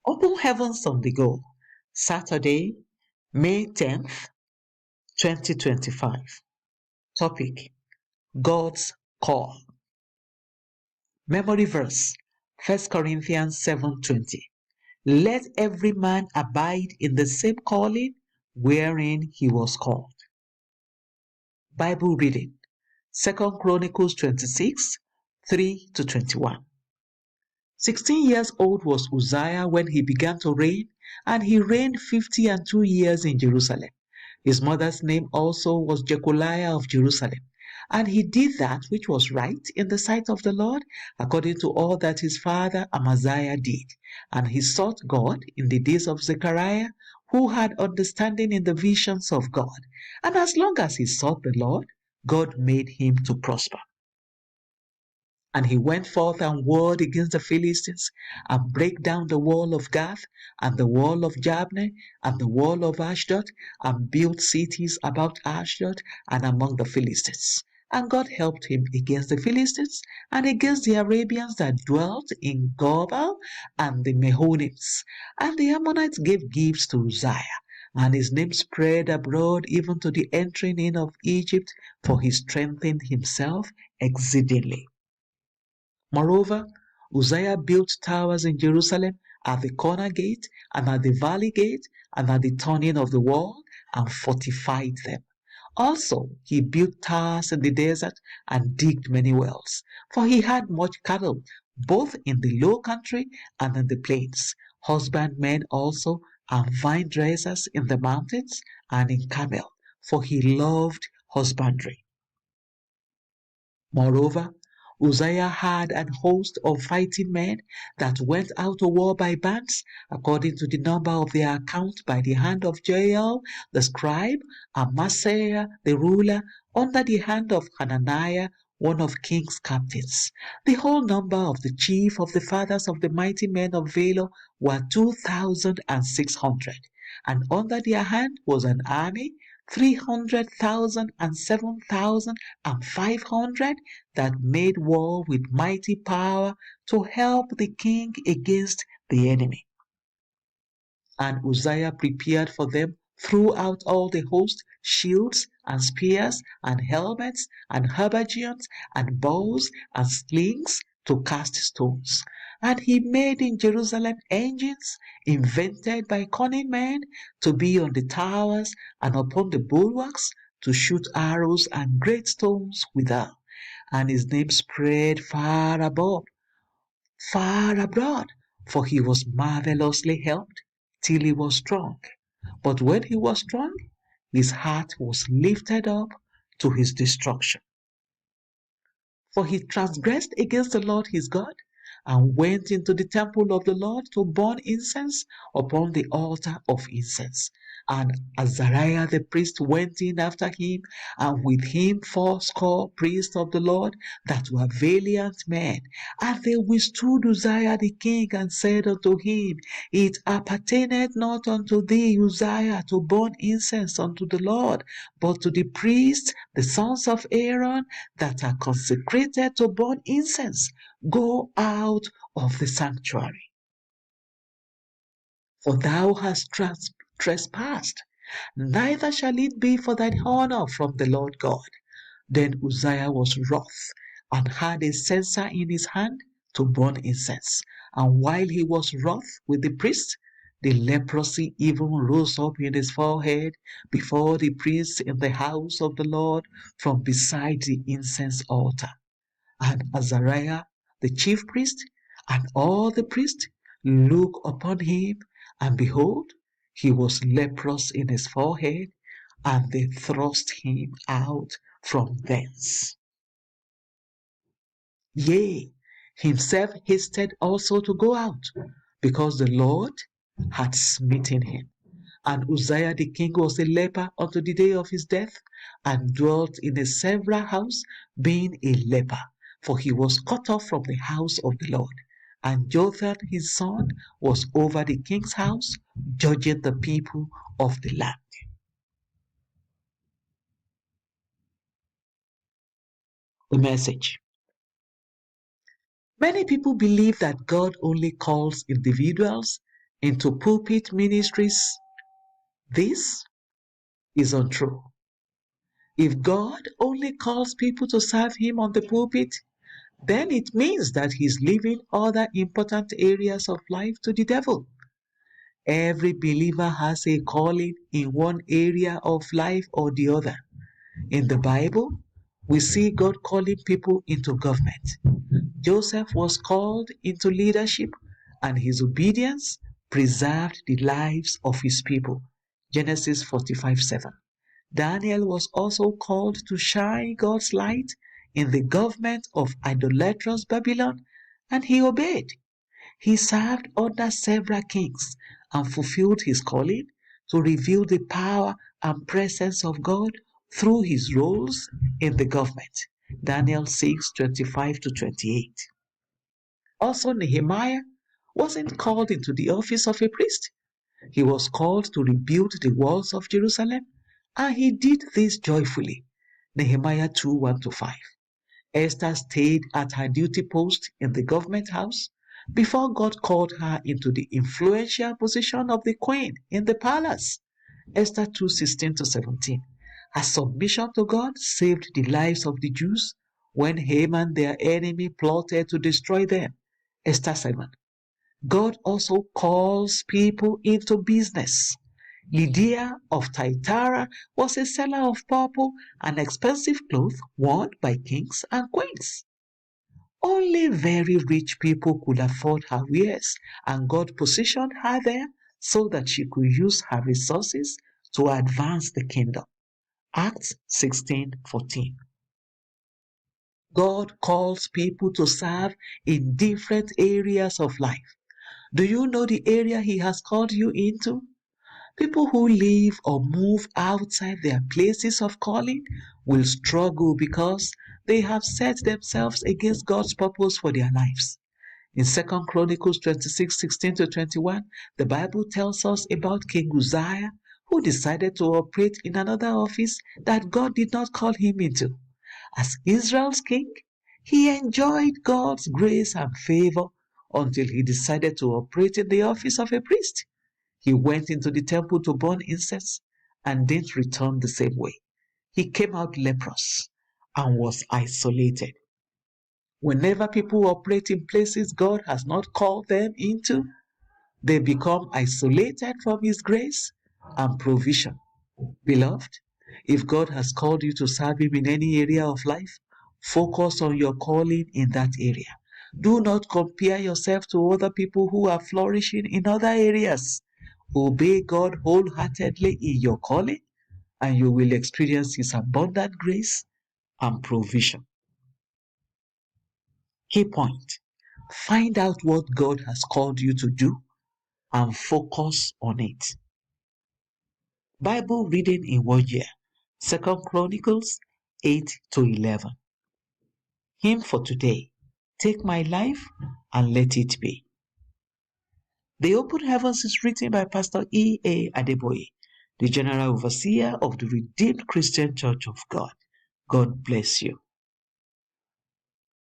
Open Heavens on the Go, Saturday, May 10th, 2025. Topic: God's Call. Memory verse: 1 Corinthians 7:20. Let every man abide in the same calling wherein he was called. Bible reading: 2 Chronicles 26, 3-21. 16 years old was Uzziah when he began to reign, and he reigned 52 years in Jerusalem. His mother's name also was Jecoliah of Jerusalem. And he did that which was right in the sight of the Lord, according to all that his father Amaziah did. And he sought God in the days of Zechariah, who had understanding in the visions of God. And as long as he sought the Lord, God made him to prosper. And he went forth and warred against the Philistines, and brake down the wall of Gath, and the wall of Jabneh, and the wall of Ashdod, and built cities about Ashdod and among the Philistines. And God helped him against the Philistines, and against the Arabians that dwelt in Gobal, and the Mehunims. And the Ammonites gave gifts to Uzziah, and his name spread abroad even to the entering in of Egypt, for he strengthened himself exceedingly. Moreover, Uzziah built towers in Jerusalem at the corner gate, and at the valley gate, and at the turning of the wall, and fortified them. Also, he built towers in the desert, and digged many wells, for he had much cattle, both in the low country and in the plains, husbandmen also, and vine dressers in the mountains and in Carmel, for he loved husbandry. Moreover, Uzziah had an host of fighting men that went out to war by bands, according to the number of their account, by the hand of Jael the scribe, and Maaseiah the ruler, under the hand of Hananiah, one of king's captains. The whole number of the chief of the fathers of the mighty men of valor were 2,600, and under their hand was an army 300,000 and 7,500 that made war with mighty power to help the king against the enemy. And Uzziah prepared for them throughout all the host shields and spears and helmets and habergeons and bows and slings to cast stones. And he made in Jerusalem engines invented by cunning men to be on the towers and upon the bulwarks to shoot arrows and great stones withal. And his name spread far abroad, for he was marvelously helped till he was strong. But when he was strong, his heart was lifted up to his destruction. For he transgressed against the Lord his God, and went into the temple of the Lord to burn incense upon the altar of incense. And Azariah the priest went in after him, and with him 80 priests of the Lord that were valiant men. And they withstood Uzziah the king, and said unto him, It appertaineth not unto thee, Uzziah, to burn incense unto the Lord, but to the priests, the sons of Aaron, that are consecrated to burn incense. Go out of the sanctuary. For thou hast trespassed, neither shall it be for thine honor from the Lord God. Then Uzziah was wroth, and had a censer in his hand to burn incense. And while he was wroth with the priest, the leprosy even rose up in his forehead before the priests in the house of the Lord from beside the incense altar. And Azariah the chief priest and all the priests looked upon him, and behold, he was leprous in his forehead, and they thrust him out from thence. Yea, himself hasted also to go out, because the Lord had smitten him. And Uzziah the king was a leper unto the day of his death, and dwelt in a several house, being a leper, for he was cut off from the house of the Lord. And Jotham his son was over the king's house, judging the people of the land. The message. Many people believe that God only calls individuals into pulpit ministries, this is untrue. If God only calls people to serve Him on the pulpit, then it means that He's leaving other important areas of life to the devil. Every believer has a calling in one area of life or the other. In the Bible, we see God calling people into government. Joseph was called into leadership, and his obedience preserved the lives of his people. Genesis 45:7. Daniel was also called to shine God's light in the government of idolatrous Babylon, and he obeyed. He served under several kings and fulfilled his calling to reveal the power and presence of God through his roles in the government. Daniel 6:25-28. Also, Nehemiah wasn't called into the office of a priest. He was called to rebuild the walls of Jerusalem, and he did this joyfully. Nehemiah 2:1-5. Esther stayed at her duty post in the government house before God called her into the influential position of the queen in the palace. Esther 2:16-17. Her submission to God saved the lives of the Jews when Haman, their enemy, plotted to destroy them. Esther 7. God also calls people into business. Lydia of Thyatira was a seller of purple and expensive clothes worn by kings and queens. Only very rich people could afford her wares, and God positioned her there so that she could use her resources to advance the kingdom. Acts 16:14. God calls people to serve in different areas of life. Do you know the area He has called you into? People who live or move outside their places of calling will struggle because they have set themselves against God's purpose for their lives. In 2 Chronicles 26:16-21, the Bible tells us about King Uzziah, who decided to operate in another office that God did not call him into. As Israel's king, he enjoyed God's grace and favor until he decided to operate in the office of a priest. He went into the temple to burn incense and didn't return the same way. He came out leprous and was isolated. Whenever people operate in places God has not called them into, they become isolated from His grace and provision. Beloved, if God has called you to serve Him in any area of life, focus on your calling in that area. Do not compare yourself to other people who are flourishing in other areas. Obey God wholeheartedly in your calling, and you will experience His abundant grace and provision. Key point: find out what God has called you to do and focus on it. Bible reading in 1 year: 2 Chronicles 8-11. Hymn for today: Take my life and let it be. The Open Heavens is written by Pastor E.A. Adeboye, the General Overseer of the Redeemed Christian Church of God. God bless you.